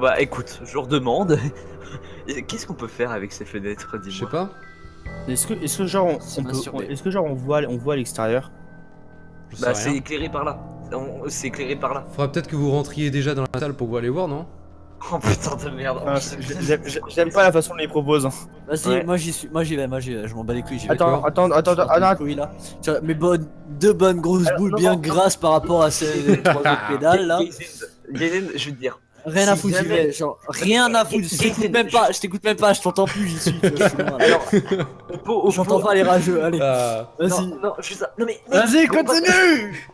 bah écoute, je leur demande. Qu'est-ce qu'on peut faire avec ces fenêtres, dis-moi? Je sais pas. Est-ce que genre C'est on peut, masturbé. est-ce que genre on voit à l'extérieur? Je sais Bah c'est rien. éclairé par là. C'est éclairé par là. Faudra peut-être que vous rentriez déjà dans la salle pour aller voir, non? Oh putain de merde. Ah, j'aime pas la façon dont ils proposent. Vas-y, Ouais. moi j'y vais, je m'en bats les couilles, j'y vais. Attends, D'accord. attends, Je m'en bats les attends. couilles, là. Tu vois, deux bonnes grosses Alors, boules non, bien non, grasses par rapport à ces trois autres pédales là. Gaiden, je vais te dire. Rien à Si foutre, j'y jamais- vais, genre rien à foutre, je t'écoute même pas, je t'entends plus, j'y suis, tu vois, je suis loin, là. Alors, J'entends pas les rageux, allez, Ah. vas-y. Non, juste ça. Non mais. Vas-y, continue.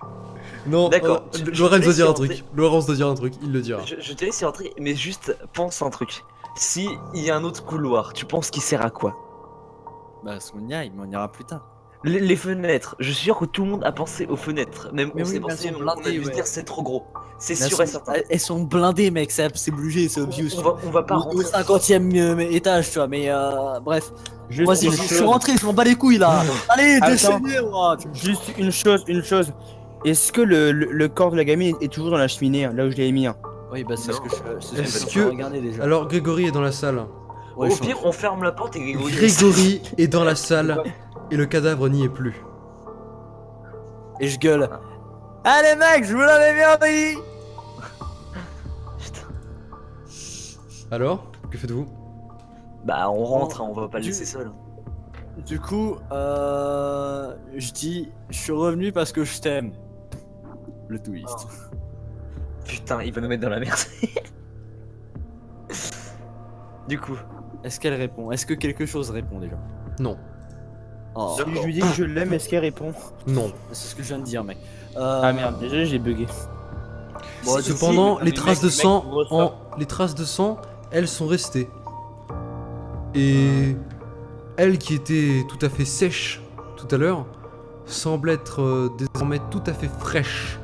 Non, D'accord. Lorenz doit dire un Je te truc. laisse Laurence doit dire un truc, il le dira. Je te laisse y rentrer, mais juste pense un truc. Si il y a un autre couloir, tu penses qu'il sert à quoi? Bah, on y aille, mais on ira plus tard. Les fenêtres, je suis sûr que tout le monde a pensé aux fenêtres. Même Mais on oui, s'est mais pensé, elles sont on a blindées, dû se ouais. dire c'est trop gros. C'est Elles sûr et sont- certain. Elles sont blindées, mec, c'est obvious, c'est obvious. On va pas Au rentrer. 50e étage, tu vois, mais bref. Juste Vas-y, une je suis chose. rentré, je m'en bats les couilles là. Allez, Attends. déchaînez, moi. Juste une chose. Est-ce que le corps de la gamine est toujours dans la cheminée, là où je l'ai mis? Oui, bah c'est Non. ce que je Est-ce suis en train de que- regarder déjà. Alors, Grégory est dans la salle. Ouais, Au je- pire, on ferme la porte et Grégory. Grégory est dans la salle et le cadavre n'y est plus. Et je gueule. Allez mec, je vous l'avais bien dit. Putain. Alors, que faites-vous? Bah on rentre, hein, on va pas le Du- laisser seul. Du coup, je dis, je suis revenu parce que je t'aime. Le twist. Putain, il va nous mettre dans la merde. Du coup, Est-ce qu'elle répond? Est-ce que quelque chose répond déjà? Non. Oh, Si je lui dis que je l'aime, est-ce qu'elle répond? Non. c'est ce que je viens de dire, mec. Ah merde, déjà j'ai bugué. Bon, Cependant, si, les mais traces de mec, sang, ressort. les traces de sang, elles sont restées. Et elle qui était tout à fait sèche tout à l'heure, semble être désormais tout à fait fraîche.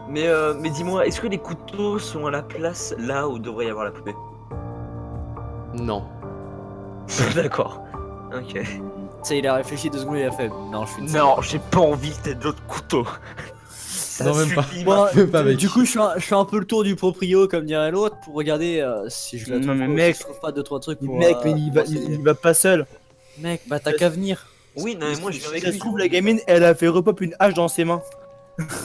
mais dis-moi, est-ce que les couteaux sont à la place là où devrait y avoir la poupée? Non. D'accord. Ok. Tu sais, il a réfléchi 2 secondes, il a fait. Non, je suis une Non, j'ai pas envie que t'aies d'autres couteaux. Ça Non, même pas. suffit, Moi, Même pas, mec. du coup, je fais un peu le tour du proprio, comme dirait l'autre, pour regarder si je la Non, trouve, mais ou mec, si je trouve pas 2-3 trucs pour. Mec, mais pour essayer. il va pas seul. Mec, bah t'as qu'à venir. Oui, non, mais moi je viens avec Ça se lui. trouve, la gamine, elle a fait repop une hache dans ses mains.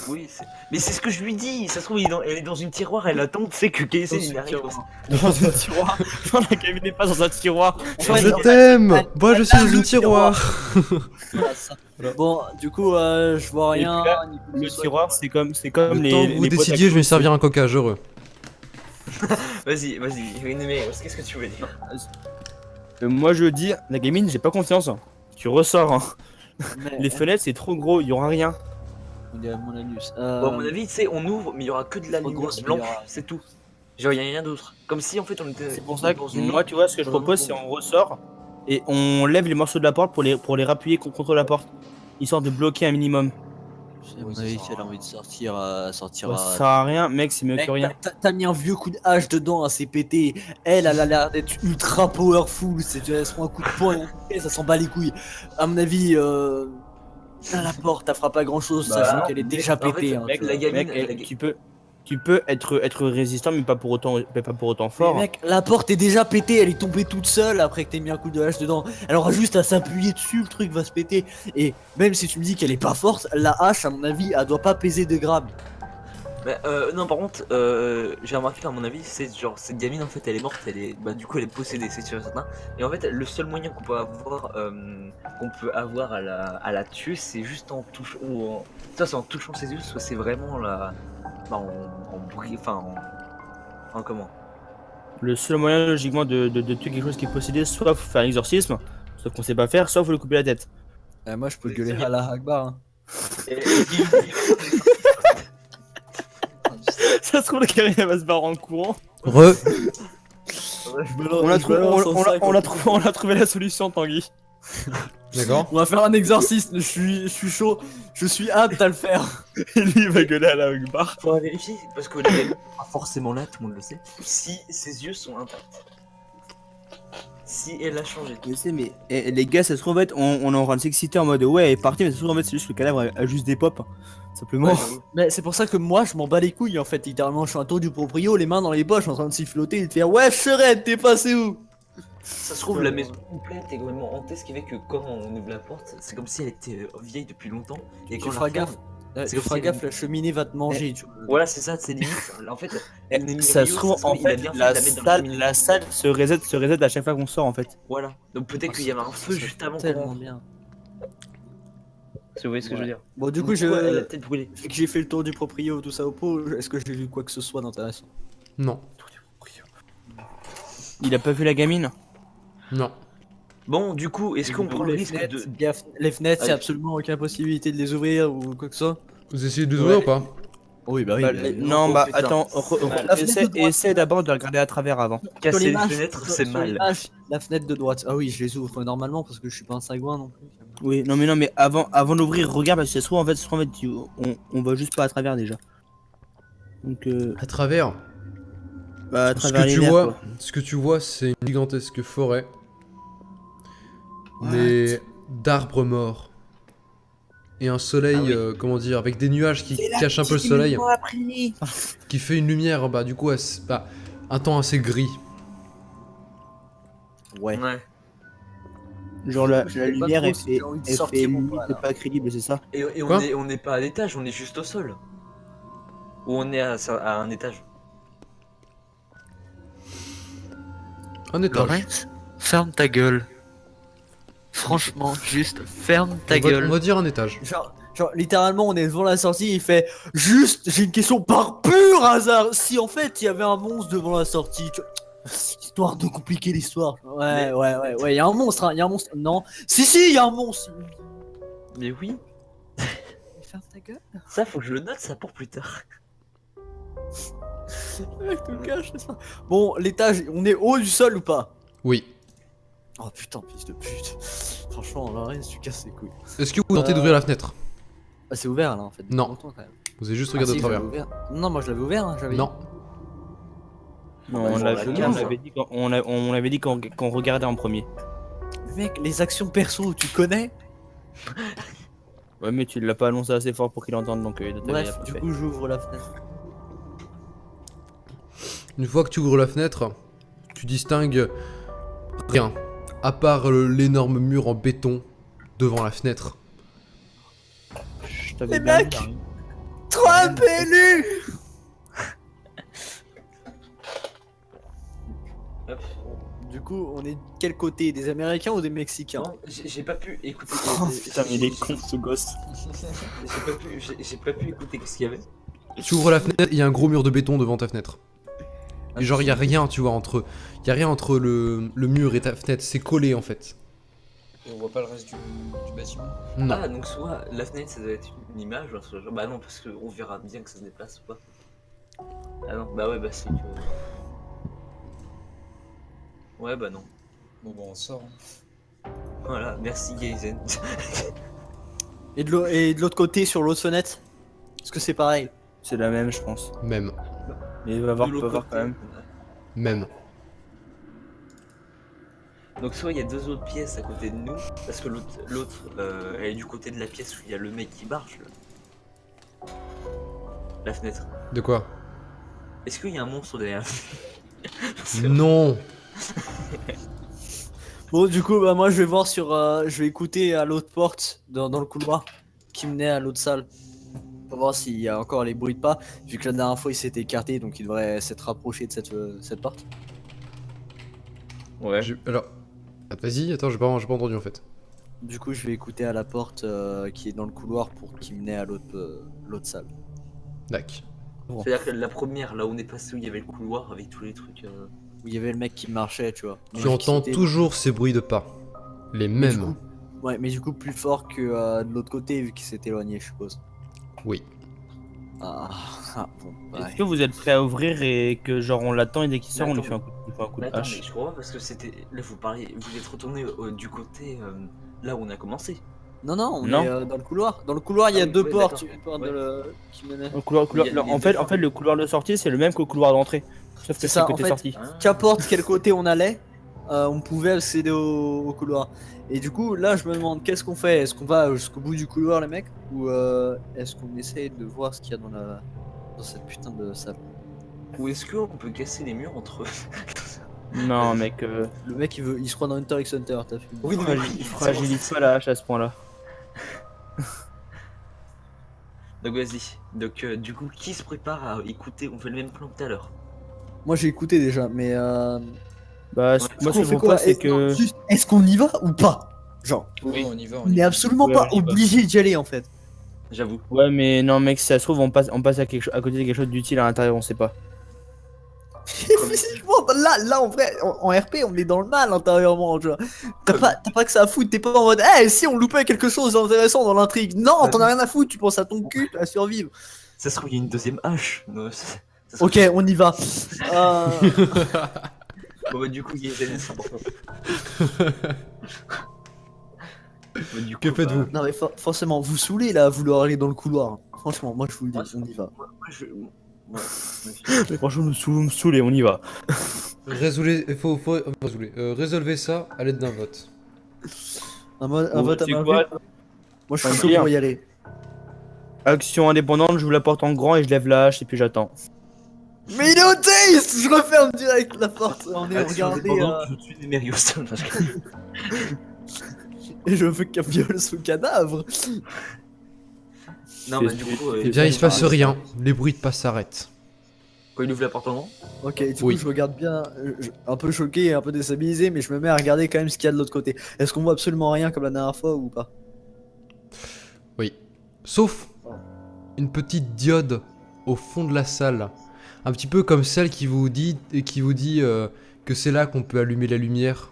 Oui, mais c'est ce que je lui dis. Ça se trouve, elle est dans une tiroir, elle attend, tu sais que Casey il arrive. Dans un tiroir. Non, la gamine n'est pas dans un tiroir. Ouais, Je non. t'aime. Elle- Moi, je suis dans le une tiroir. Voilà, ça. Bon, du coup, je vois Et rien. puis là, ni quoi que Le ce soit. tiroir, c'est comme Le les. temps que vous les boîtes à décidiez, je vais me clous. servir un coca, heureux. Vas-y, mais qu'est-ce que tu veux dire? Moi, je dis, la gamine, j'ai pas confiance. Tu ressors. Hein. Mais- Les fenêtres, c'est trop gros, il y aura rien. Il est à mon anus. Bon, à mon avis, tu sais, on ouvre, mais il y aura que de la Trop lumière grosse, mais blanche, il y aura- c'est tout. Genre, il y a rien d'autre. Comme si en fait on était. C'est pour ça que dans une moi, tu vois, ce que je dans un propose, autre c'est monde. on ressort et on lève les morceaux de la porte pour les rappuyer contre la porte, histoire de bloquer un minimum. À mon avis, si elle a envie de sortir, Ça sert à rien, mec, c'est mieux Mec, que rien. t'as mis un vieux coup de hache dedans, hein, c'est pété. Elle a l'air d'être ultra powerful. Elle se prend un coup de poing et ça s'en bat les couilles. À mon avis, à la porte, elle fera pas grand chose, Bah, sachant non, qu'elle est déjà en fait, pétée. Hein, mec, tu la vois. gamine, Mec, tu peux être résistant, mais pas pour autant fort. Mais mec, la porte est déjà pétée, elle est tombée toute seule après que t'aies mis un coup de hache dedans. Elle aura juste à s'appuyer dessus, le truc va se péter. Et même si tu me dis qu'elle est pas forte, la hache, à mon avis, elle doit pas peser 2 grammes. Mais non, par contre, j'ai remarqué qu'à mon avis, c'est genre cette gamine en fait, elle est morte, bah du coup elle est possédée, c'est sûr et certain. Et en fait, le seul moyen qu'on peut avoir à la tuer, c'est juste en touchant, soit c'est en touchant ses yeux, soit c'est vraiment en comment? Le seul moyen, logiquement, de tuer quelque chose qui est possédé, soit faut faire un exorcisme, sauf qu'on sait pas faire, soit faut lui couper la tête. Moi, je peux Oui, gueuler c'est- à la Akbar. Hein. Et- Ça se trouve, la gamine, elle va se barrer en courant. Re. On a trouvé la solution, Tanguy. D'accord. On va faire un exorcisme, je suis chaud, je suis apte à le faire. Et lui, il va gueuler à la Akbar. Faut vérifier parce que la gamine sera forcément là, tout le monde le sait. Si ses yeux sont intacts. si elle a changé. Je sais, mais les gars, ça se trouve en fait, on est en train de s'exciter en mode ouais, elle est partie, mais ça se trouve en fait, c'est juste que le cadavre a juste des pop. Simplement. Ouais, j'avoue. Mais c'est pour ça que moi je m'en bats les couilles en fait, littéralement je suis un tour du proprio, les mains dans les poches en train de siffloter et de faire ouais Charette, t'es passé où? Ça se trouve, la maison complète est vraiment hantée, ce qui fait que quand on ouvre la porte, c'est comme si elle était vieille depuis longtemps. Et Tu quand on feras la referme, gaffe. c'est Tu comme feras si gaffe, elle- la cheminée va te manger. Tu vois. Voilà, c'est ça, c'est limite. En fait, elle n'est ni Ça Rio, se trouve ça en il a fait, bien fait la de la mettre dans la cheminée. salle se reset à chaque fois qu'on sort en fait. Voilà. Donc peut-être qu'il y avait un feu juste avant Tellement qu'on. bien. Si vous voyez ce que je veux dire. Bon du coup elle a je... peut-être brûlé. Vu que j'ai fait le tour du proprio, tout ça au pot, est-ce que j'ai vu quoi que ce soit d'intéressant? Non. Il a pas vu la gamine? Non. Bon, du coup, est-ce qu'on prend le les risque fenêtres, de. les fenêtres, il y a Allez. absolument aucune possibilité de les ouvrir ou quoi que ce soit? Vous essayez de les ouvrir ou pas? Oui bah oui. Bah, mais- non, oh, bah putain. attends, La fenêtre de droite. essaie d'abord de regarder à travers avant. Sur Casser les l'image, fenêtres, sur- c'est sur mal. l'image, la fenêtre de droite. Ah oui, je les ouvre normalement parce que je suis pas un sagouin non plus. Oui, non, mais avant d'ouvrir, regarde parce que ça se trouve en fait, on va juste pas à travers déjà. Donc, À travers. bah, à Ce travers que les tu nerfs, vois, quoi. ce que tu vois, c'est une gigantesque forêt, mais d'arbres morts et un soleil, Ah oui. comment dire, avec des nuages qui cachent un peu le soleil, qui fait une lumière, bah du coup, un temps assez gris. Ouais. Ouais. Genre la Je sais pas lumière, trop elle si fait, j'ai envie de elle sortir fait ou limite pas, là. pas crédible, c'est ça? Et Quoi on n'est pas à l'étage, on est juste au sol. Ou on est à un étage. Un étage. Laurence, ferme ta gueule. Franchement, juste ferme ta On gueule. va dire un étage. Genre, littéralement, on est devant la sortie, il fait juste, j'ai une question par pur hasard. Si en fait il y avait un monstre devant la sortie, histoire de compliquer l'histoire. Ouais, il y a un monstre, il y a un monstre. Non, si, il y a un monstre. Mais oui, Ferme ta gueule. ça faut que je le note ça pour plus tard. Mec, te cache, c'est ça. Bon, l'étage, on est haut du sol ou pas? Oui. Oh putain, fils de pute. Franchement, Lorenz, tu casses les couilles. Est-ce que vous tentez d'ouvrir la fenêtre? Ah, c'est ouvert là en fait. depuis Non. longtemps, quand même. Vous avez juste Ah, regardé si, à travers. je l'avais ouvert. Non, moi je l'avais ouvert, hein, j'avais. Non. Non, Ouais, on genre, l'avait la on case. l'avait dit on avait dit qu'on regardait en premier. Mec, les actions perso, tu connais? Ouais, mais tu l'as pas annoncé assez fort pour qu'il entende, donc il doit t'avoir Bref, pas du fait. coup, j'ouvre la fenêtre. Une fois que tu ouvres la fenêtre, tu distingues rien, à part l'énorme mur en béton devant la fenêtre. Je t'avais Les bien mecs dit, Larry. 3 PLU. Hop. Du coup, on est de quel côté? Des Américains ou des Mexicains? Non, j'ai pas pu écouter. Oh putain, mais il est con ce gosse. J'ai pas pu écouter ce qu'il y avait. Tu ouvres la fenêtre, il y a un gros mur de béton devant ta fenêtre. Et genre, il y a rien, tu vois, entre. Il y a rien entre le mur et ta fenêtre, c'est collé en fait. Et on voit pas le reste du bâtiment. Non. Ah, donc soit la fenêtre ça doit être une image, ou un truc genre. Bah non, parce qu'on verra bien que ça se déplace ou pas. Ah non, bah ouais, bah c'est que. Ouais, bah non. Bon, bah on sort. Hein. Voilà, merci Gayzen. Et de l'autre côté, sur l'autre fenêtre? Est-ce que c'est pareil? C'est la même, je pense. Même. Mais va voir, De peut l'autre voir côté. quand même. Même. Donc soit il y a deux autres pièces à côté de nous, parce que l'autre elle est du côté de la pièce où il y a le mec qui marche là. La fenêtre. De quoi? Est-ce qu'il y a un monstre derrière? Non. Bon, du coup, bah moi je vais voir sur. Je vais écouter à l'autre porte, dans le couloir, qui menait à l'autre salle. Pour voir s'il y a encore les bruits de pas. Vu que la dernière fois il s'était écarté, donc il devrait s'être rapproché de cette porte. Ouais. Alors. Vas-y, attends, j'ai pas entendu en fait. Du coup, je vais écouter à la porte qui est dans le couloir pour qui menait à l'autre salle. Dac. C'est-à-dire que la première, là où on est passé, où il y avait le couloir avec tous les trucs. Où il y avait le mec qui marchait, tu vois. Tu entends toujours ces bruits de pas. Les mêmes. Ouais, mais du coup plus fort que de l'autre côté vu qu'il s'est éloigné, je suppose. Oui. Ah, bon, Est-ce ouais. que vous êtes prêts à ouvrir et que genre on l'attend et dès qu'il sort on lui fait un coup Mais de attends, hache? mais je crois pas parce que c'était. Là, vous parlez. Vous êtes retourné du côté là où on a commencé. Non, on Non. est dans le couloir. Dans le couloir, il y a Ah oui, deux ouais, portes. d'accord. Une porte qui menait. Le couloir, Il y a en fait, le couloir de sortie c'est le même que le couloir d'entrée. Sauf que C'est c'est ça, côté en fait. sortie. Hein. Qu'importe quel côté on allait, on pouvait accéder au couloir. Et du coup, là, je me demande qu'est-ce qu'on fait. Est-ce qu'on va jusqu'au bout du couloir, les mecs, ou est-ce qu'on essaye de voir ce qu'il y a dans cette putain de salle? Ou est-ce qu'on peut casser les murs entre eux? Non, mec, Le mec, il se croit dans Hunter x Hunter, t'as vu? Oui, non, mais fragilise pas la hache à ce point-là. Donc vas-y. Donc du coup, qui se prépare à écouter? On fait le même plan que tout à l'heure. Moi, j'ai écouté déjà, mais Bah, Ouais, moi, ce qu'on que je fait vois pas, c'est Non, que. juste, est-ce qu'on y va ou pas? Genre, Ouais, on y va, on on y n'est va. absolument Ouais, pas on y va. obligé d'y aller en fait. J'avoue. Ouais, mais non, mec, si ça se trouve, on passe à côté de quelque chose d'utile à l'intérieur, on sait pas. Physiquement, là en vrai, en RP, on est dans le mal intérieurement, tu vois. T'as pas que ça à foutre, t'es pas en mode, eh, si on loupait quelque chose d'intéressant dans l'intrigue. Non, t'en as rien à foutre, tu penses à ton cul, à survivre. Ça se trouve, il y a une deuxième hache. Non, ça se Ok, on y va. Bon, bah, du coup, il y a c'est important. Bah, du Que coup, faites-vous? Non mais forcément, vous saoulez là à vouloir aller dans le couloir. Franchement, moi je vous le dis, on y va. moi, ouais, Mais franchement, me saoule et on y va. Résolvez ça à l'aide d'un vote. Un vote à Tu main vois, levée. Moi je suis chaud Tranquille. pour y aller. Action indépendante, j'ouvre la porte en grand et je lève la hache et puis j'attends. Mais il est au taste. Je referme direct la porte. On est Action regardé indépendante, je tue Nemerios. et je veux qu'un viole ce cadavre. Non, bah du coup, Eh bien, il se passe rien. Les bruits de pas s'arrêtent. quand il ouvre la porte en grand, Ok, du Oui. coup je regarde bien, un peu choqué et un peu déstabilisé, mais je me mets à regarder quand même ce qu'il y a de l'autre côté. Est-ce qu'on voit absolument rien comme la dernière fois ou pas? Oui. Sauf une petite diode au fond de la salle. Un petit peu comme celle qui vous dit que c'est là qu'on peut allumer la lumière.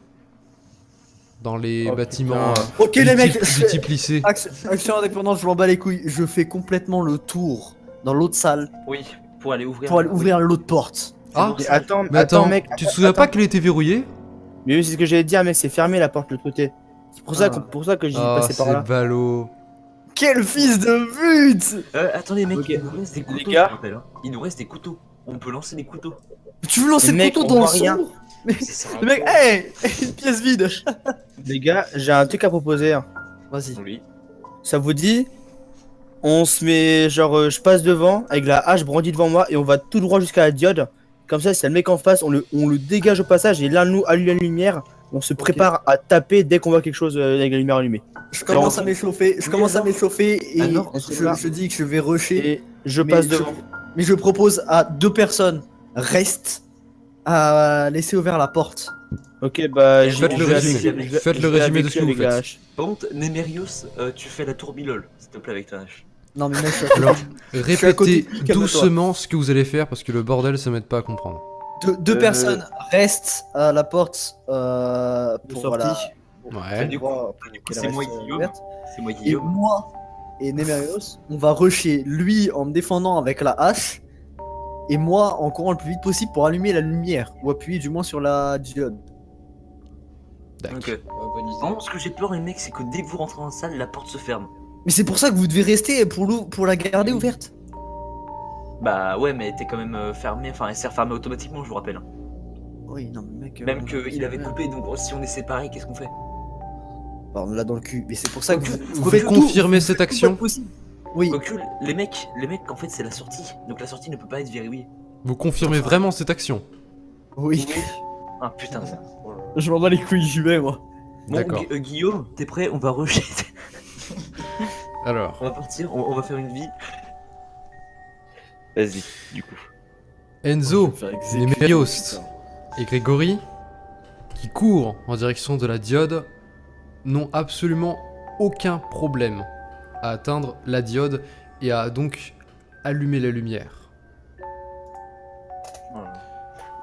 Dans les Oh, bâtiments putain. Ok les mecs, du type lycée. action indépendante, je m'en bats les couilles. Je fais complètement le tour dans l'autre salle oui, pour aller ouvrir. pour aller ouvrir l'autre porte. Ah, Mais attends, mais attends, mec. tu te souviens attends. pas qu'elle était verrouillée? Mais oui, c'est ce que j'allais te dire, mec, c'est fermé la porte de l'autre côté. C'est pour ça, Ah. pour ça que j'y Ah, passais par c'est là. ballot. Quel fils de pute! Attendez, mec, Ok. il nous reste des Les couteaux. gars. je rappelle, hein. Il nous reste des couteaux. On peut lancer des couteaux. Tu veux lancer Mais le mec, couteau on dans le voit rien. sombre? Ça sert à Le mec, quoi hey! Une pièce vide! Les gars, j'ai un truc à proposer. Vas-y. Oui. Ça vous dit? On se met, genre, je passe devant avec la hache brandie devant moi et on va tout droit jusqu'à la diode. Comme ça, si y a le mec en face, on le dégage au passage et l'un de nous allume la lumière. On se prépare à taper dès qu'on voit quelque chose avec la lumière allumée. Je commence à m'échauffer, et Ah non, je dis que je vais rusher. Et je mais passe devant. Mais je propose à 2 personnes, reste à laisser ouvert la porte. Ok, bah, Faites le résumé. Faites le résumé de ce que vous faites. Par contre, Nemerios, tu fais la tourbilole, s'il te plaît, avec ta hache. Non mais mec, je suis à côté. Alors, suis à côté, répétez calme-toi. doucement ce que vous allez faire parce que le bordel ça m'aide pas à comprendre. Deux personnes restent à la porte De pour sortie. voilà. Ouais. Du coup, qu'elle c'est moi, reste, Guillaume. ouverte. C'est moi, Et Guillaume. moi et Nemerios, on va rusher lui en me défendant avec la hache et moi en courant le plus vite possible pour allumer la lumière ou appuyer du moins sur la diode. D'accord. Ok. Ouais, bonne idée. Non, ce que j'ai peur, les mecs, c'est que dès que vous rentrez dans la salle, la porte se ferme. Mais c'est pour ça que vous devez rester pour la garder ouverte. Bah ouais, mais elle était quand même fermée. Enfin, elle s'est refermée automatiquement, je vous rappelle. Oui, non mais mec. Même qu'il avait coupé, donc si on est séparés, qu'est-ce qu'on fait? Bah, on l'a dans le cul. Mais c'est pour ça que vous Vous pouvez faites confirmer tout, cette tout action? votre possible. Oui. Quoique, les mecs, en fait, c'est la sortie. Donc la sortie ne peut pas être verrouillée. Vous confirmez vraiment cette action? Oui. Ah putain. Je m'en bats les couilles, j'y vais moi. Bon, D'accord. Guillaume, t'es prêt? On va rusher. Alors, On va partir, on va faire une vie. Vas-y, du coup. Enzo, Nemerios et Grégory, qui courent en direction de la diode, n'ont absolument aucun problème à atteindre la diode et à donc allumer la lumière.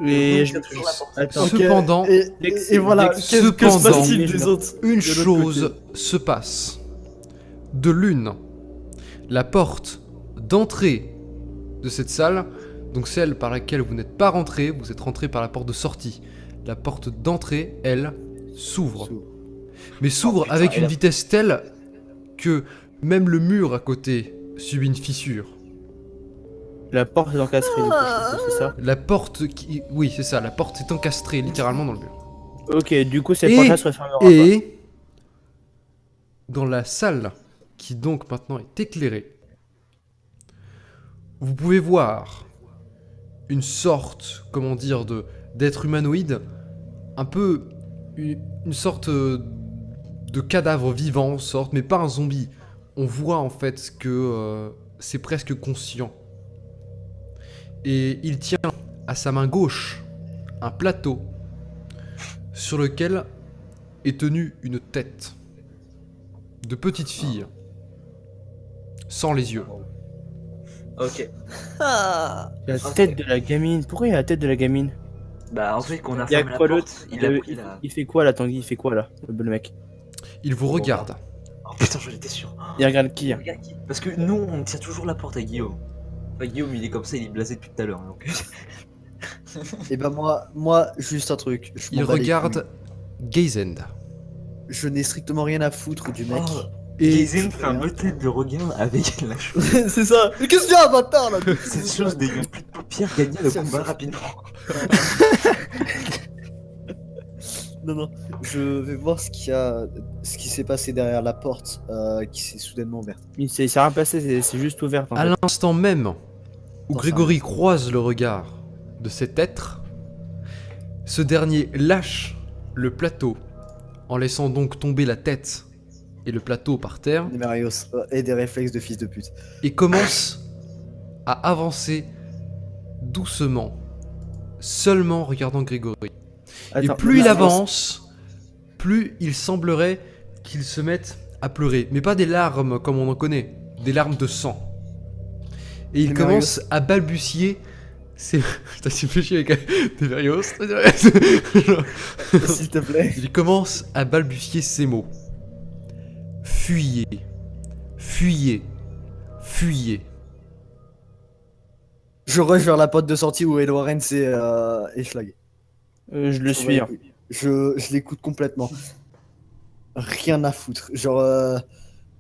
Et Donc, je... sur la porte. Attends. Ok, Cependant- et voilà, que se cependant- passe-t-il des autres Une de l'autre chose côté se passe. De l'une, la porte d'entrée de cette salle, donc celle par laquelle vous n'êtes pas rentré, vous êtes rentré par la porte de sortie. La porte d'entrée, elle, s'ouvre. Mais s'ouvre putain, avec et une là- vitesse telle que même le mur à côté subit une fissure. La porte est encastrée, du coup, c'est ça? La porte qui... Oui, c'est ça, la porte est encastrée littéralement dans le mur. Ok, du coup, cette Et- porte-là se refermera pas. Et dans la salle, qui donc maintenant est éclairée, vous pouvez voir une sorte, comment dire, d'être humanoïde, un peu une sorte de cadavre vivant, sorte, mais pas un zombie. On voit en fait que c'est presque conscient. Et il tient à sa main gauche un plateau sur lequel est tenue une tête de petite fille, sans les yeux. Ok. Ah. La tête de la gamine. Pourquoi il y a la tête de la gamine? Bah en fait quand on a Il y a fermé la quoi porte, il a pris il, la... il fait quoi là, Tanguy? Il fait quoi là, le mec? Il vous regarde. Oh putain j'en étais sûr. Il regarde qui? Regarde qui- Parce que nous on tient toujours la porte à Guillaume. Enfin, Guillaume il est comme ça, il est blasé depuis tout à l'heure. Donc... Et bah moi, juste un truc. Je Il m'en bats les regarde Gazend. couilles. Je n'ai strictement rien à foutre du mec. Oh, Et Gazen fait un beau tête de regard avec la chose. C'est ça. Mais qu'est-ce qu'il y a, bâtard là? Cette chose dégueule plus de paupières, gagner le combat rapidement. Non, non. Je vais voir ce qui s'est passé derrière la porte qui s'est soudainement ouverte. Il s'est rien passé, c'est juste ouvert. En à fait. l'instant même où Attends, Grégory croise le regard de cet être, ce dernier lâche le plateau en laissant donc tomber la tête et le plateau par terre Marios et des réflexes de fils de pute. et commence à avancer doucement, seulement en regardant Grégory. Et Attends, plus il mais- avance, plus il semblerait qu'il se mette à pleurer. Mais pas des larmes comme on en connaît, des larmes de sang. Et il Des commence à balbutier. C'est. Putain, tu me fais chier avec des Verios. S'il te plaît. Il commence à balbutier ces mots. Fuyez. Fuyez. Fuyez. Je rush vers la porte de sortie où Edwarren s'est échlagué. Je le suis. Hein. Je l'écoute complètement. Rien à foutre. Genre,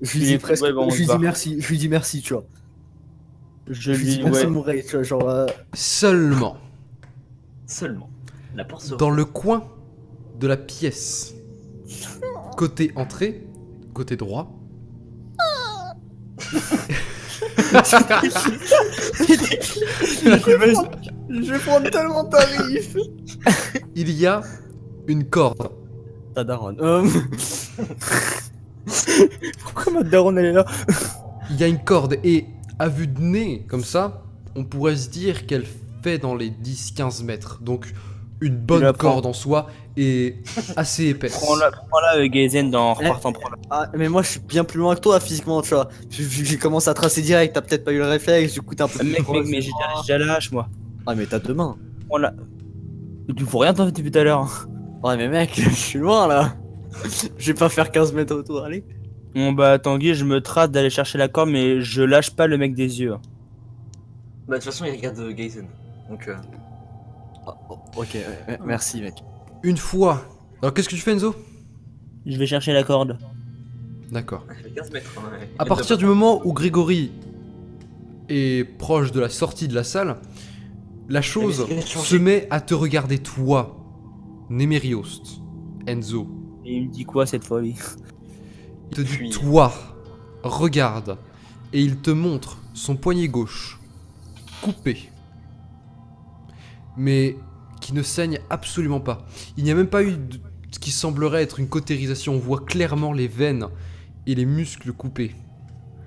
je lui Il dis est- presque. ouais, bon, on je lui se dis barre. merci. Je lui dis merci, tu vois. Je Je lui dis lui. merci, Ouais. mon rey, tu vois. Genre, Seulement, Seulement. La porte se dans le coin de la pièce, côté entrée, côté droit, je vais prendre tellement de tarifs. il y a une corde. Ta daronne. Pourquoi ma daronne elle est là? Il y a une corde et à vue de nez, comme ça, on pourrait se dire qu'elle fait dans les 10-15 mètres. Donc une bonne la prends. corde en soi et assez épaisse. Prends-la avec Gazen en Eh. repartant. Prends-la. Ah, mais moi, je suis bien plus loin que toi physiquement, tu vois. J'ai commencé à tracer direct. T'as peut-être pas eu le réflexe. Du coup, t'es un peu. Mec, plus mais j'ai proche. déjà lâche moi. Ah, mais t'as deux mains. Prends-la. Tu fais rien t'en fait depuis tout à l'heure. Ouais, mais mec, je suis loin là. Je vais pas faire 15 mètres autour, allez. Bon bah Tanguy, je me trace d'aller chercher la corde, mais je lâche pas le mec des yeux. Bah de toute façon il regarde Gazen. Donc Ok, merci, mec. Une fois. Alors qu'est-ce que tu fais, Enzo? Je vais chercher la corde. D'accord. elle fait 15 mètres. Hein, À partir du moment où Grégory est proche de la sortie de la salle, la chose Mais il a changé. se met à te regarder toi, Némériost, Enzo. Et il me dit quoi cette fois lui? Il te dit Fuis. toi, regarde, et il te montre son poignet gauche, coupé, mais qui ne saigne absolument pas. Il n'y a même pas eu ce qui semblerait être une cautérisation, on voit clairement les veines et les muscles coupés.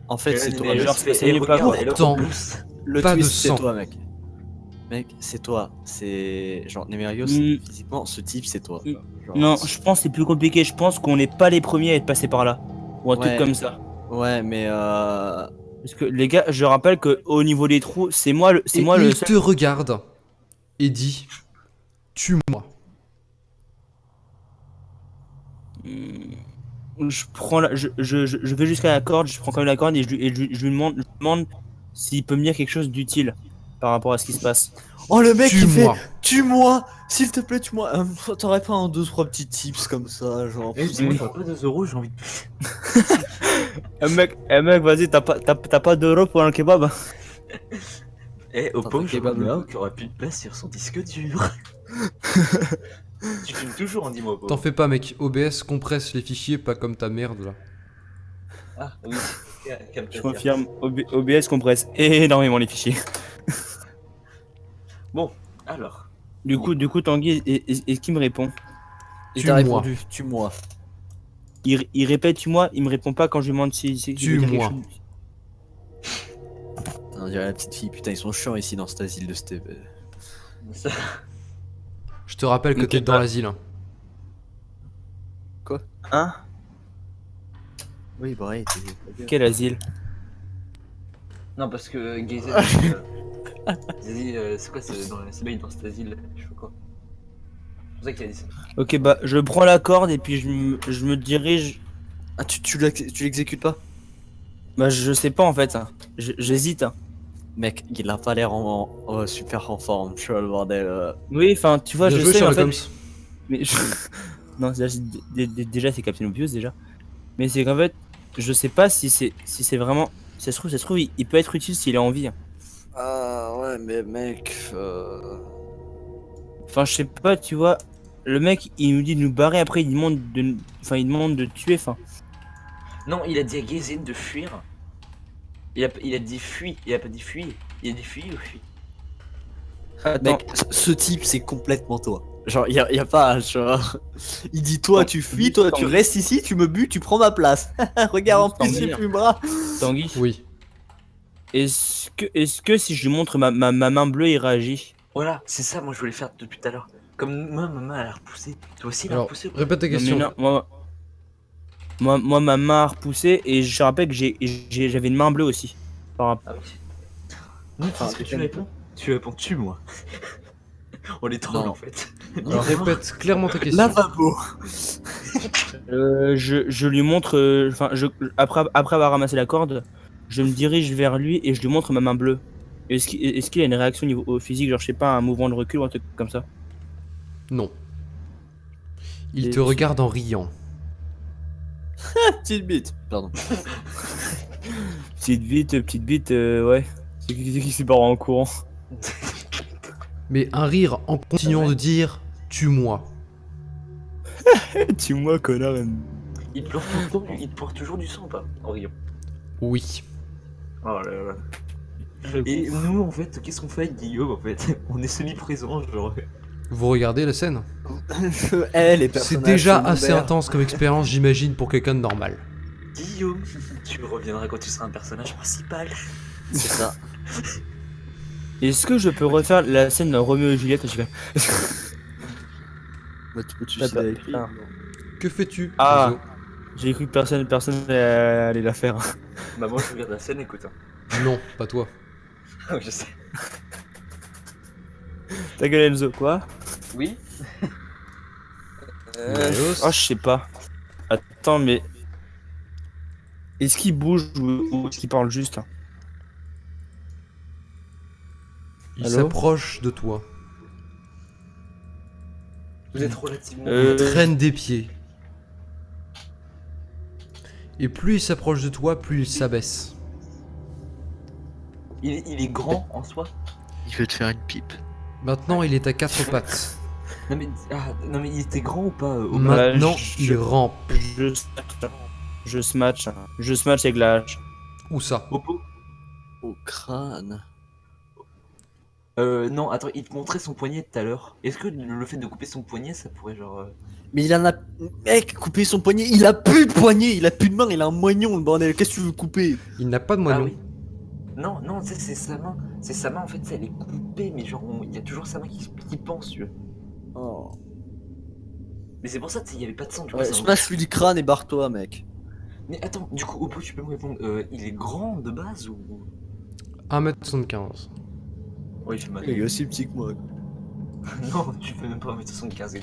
En fait, c'est toi. genre, fait c'est pas pourtant. Le pas de twist, c'est sang. toi, mec. Mec, c'est toi. C'est. Genre, Nemerios, Mm. physiquement, ce type, c'est toi. Mm. Genre, Non, je pense que c'est plus compliqué. Je pense qu'on n'est pas les premiers à être passés par là. Ou un Ouais. truc comme ça. Ouais, mais Parce que les gars, je rappelle que au niveau des trous, c'est moi le, c'est Et moi il le te seul. regarde et dit tue-moi. Je prends je vais jusqu'à la corde, je prends quand même la corde et je lui demande s'il peut me dire quelque chose d'utile par rapport à ce qui se passe. Oh, le mec, il fait. Tue-moi. Tue-moi. S'il te plaît, tue-moi. T'aurais pas un, deux, trois petits tips comme ça, genre. Eh, moi j'aurais pas 2 euros, j'ai envie de. Mec, vas-y, t'as pas d'euros pour un kebab? Eh, au Attends, pomme, ok, je bah, vois là. le qui aurait plus de place sur son disque dur. Tu filmes toujours, hein, dis-moi. T'en fais pas, mec. OBS compresse les fichiers, pas comme ta merde là. Ah, oui. Je confirme, OBS compresse énormément les fichiers. Bon, alors. Du coup, Tanguy, est-ce qu'il me répond? Il t'a Tue-moi. répondu, tue-moi. Il répète tue-moi, il me répond pas quand je lui demande s'il veut dire quelque Tue-moi. chose. On dirait la petite fille, putain, ils sont chiants ici dans cet asile de Steve. Ça... Je te rappelle que Ok, t'es dans bah. l'asile. Hein. Hein? Oui, bah ouais, Quel asile? Non, parce que Gayzen, il a dit, c'est quoi, c'est bail dans cet asile, je sais pas quoi. C'est pour ça qu'il a dit ça. Ok, bah, je prends la corde et puis je me dirige. Ah, tu l'exécutes pas? Bah, je sais pas en fait. Hein. J'hésite. Hein. Mec, il a pas l'air super en forme, tu vois le bordel. Oui, enfin, tu vois, Bien je joué, sais, mais en Sherlock fait. Holmes. Mais non, déjà, c'est Captain Obvious déjà. Mais c'est qu'en fait, je sais pas si c'est vraiment. Ça se trouve, il peut être utile s'il a envie. Hein. Ah ouais, mais mec. Enfin, je sais pas, tu vois. Le mec, il nous dit de nous barrer, après il demande de tuer. Enfin, Non, il a dit à Gayzen de fuir. Il a dit fuis, il a pas dit fuis. Il a dit fuis ou fuis. attends. Mec, ce type, c'est complètement toi. Genre, y a pas, genre. Il dit toi, tu fuis, toi, tu restes ici, tu me butes, tu prends ma place. Regarde, en plus, j'ai plus le bras. Tanguy, Oui. est-ce que si je lui montre ma main bleue, il réagit? Voilà, c'est ça, moi je voulais faire depuis tout à l'heure. Comme moi, ma main elle a repoussé. Toi aussi, elle a Alors, repoussé ou pas? répète ta Non, mais question. non, moi, ma main a repoussé et je rappelle que j'avais une main bleue aussi. Par rapport. Ah oui. Non, qu'est-ce que tu réponds? Tu réponds tue-moi. On est troll Non. en fait. Alors, répète clairement ta question. Lavabo. Je lui montre, enfin, après avoir ramassé la corde, je me dirige vers lui et je lui montre ma main bleue. Est-ce qu'il a une réaction au physique, genre je sais pas, un mouvement de recul ou un truc comme ça? Non. Il Et- te regarde en riant. Petite bite. Pardon. Petite bite, ouais. C'est qui s'est barré en courant? Mais un rire en continuant de dire tue-moi. Tue-moi, connard. Il pleure toujours du sang ou pas? En riant. Oui. Oh là là. Et nous en fait, qu'est-ce qu'on fait avec Guillaume en fait? On est semi-présent, genre. Vous regardez la scène? Elle, les C'est personnages déjà assez secondaires. intense comme expérience, j'imagine, pour quelqu'un de normal. Guillaume, tu reviendras quand tu seras un personnage principal. C'est ça. Est-ce que je peux refaire la scène de Roméo et Juliette? Bah, tu peux te Attends, suicider avec lui. attends. Que fais-tu, Ah. Enzo? J'ai cru que personne allait la faire. Bah moi je regarde la scène, écoute. Hein. Non, pas toi. Je sais. Ta gueule, Enzo, quoi? Oui. Marios. Oh, je sais pas. Attends, mais. Est-ce qu'il bouge ou est-ce qu'il parle juste? Hein? Il Allô? s'approche de toi. Vous êtes relativement. Il traîne des pieds. Et plus il s'approche de toi, plus il s'abaisse. Il est grand en soi. Il veut te faire une pipe. Maintenant, il est à quatre pattes. Non mais il était grand ou pas au Maintenant, je- il rampe. Je smatch. Je smatch avec la hache. Où ça? Popo? Au crâne. Non, attends, il te montrait son poignet tout à l'heure. Est-ce que le fait de couper son poignet, ça pourrait genre. Mais il en a. Mec, couper son poignet. Il a plus de poignet, il a plus de main, il a un moignon, le bordel. Qu'est-ce que tu veux couper? Il n'a pas de Ah moignon. oui. Non, non, tu sais, c'est sa main. C'est sa main en fait, elle est coupée, mais genre, il y a toujours sa main qui pense, tu vois. Oh. Mais c'est pour ça, tu sais, il y avait pas de sang, du coup. Ouais, ça- smash lui du crâne et barre-toi, mec. Mais attends, du coup, Oppo, tu peux me répondre, il est grand de base ou. 1m75. Oui, il fait mal. Il est aussi petit que moi. Non, tu peux même pas mettre 75 et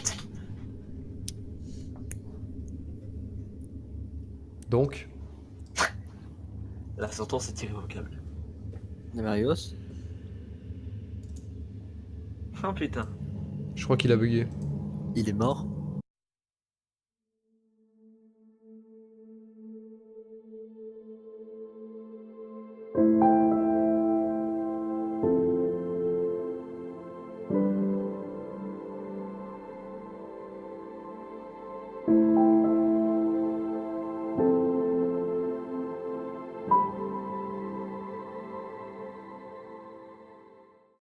Donc, La sentence est irrévocable. Marios. Oh putain. je crois qu'il a bugué. Il est mort. Ciao.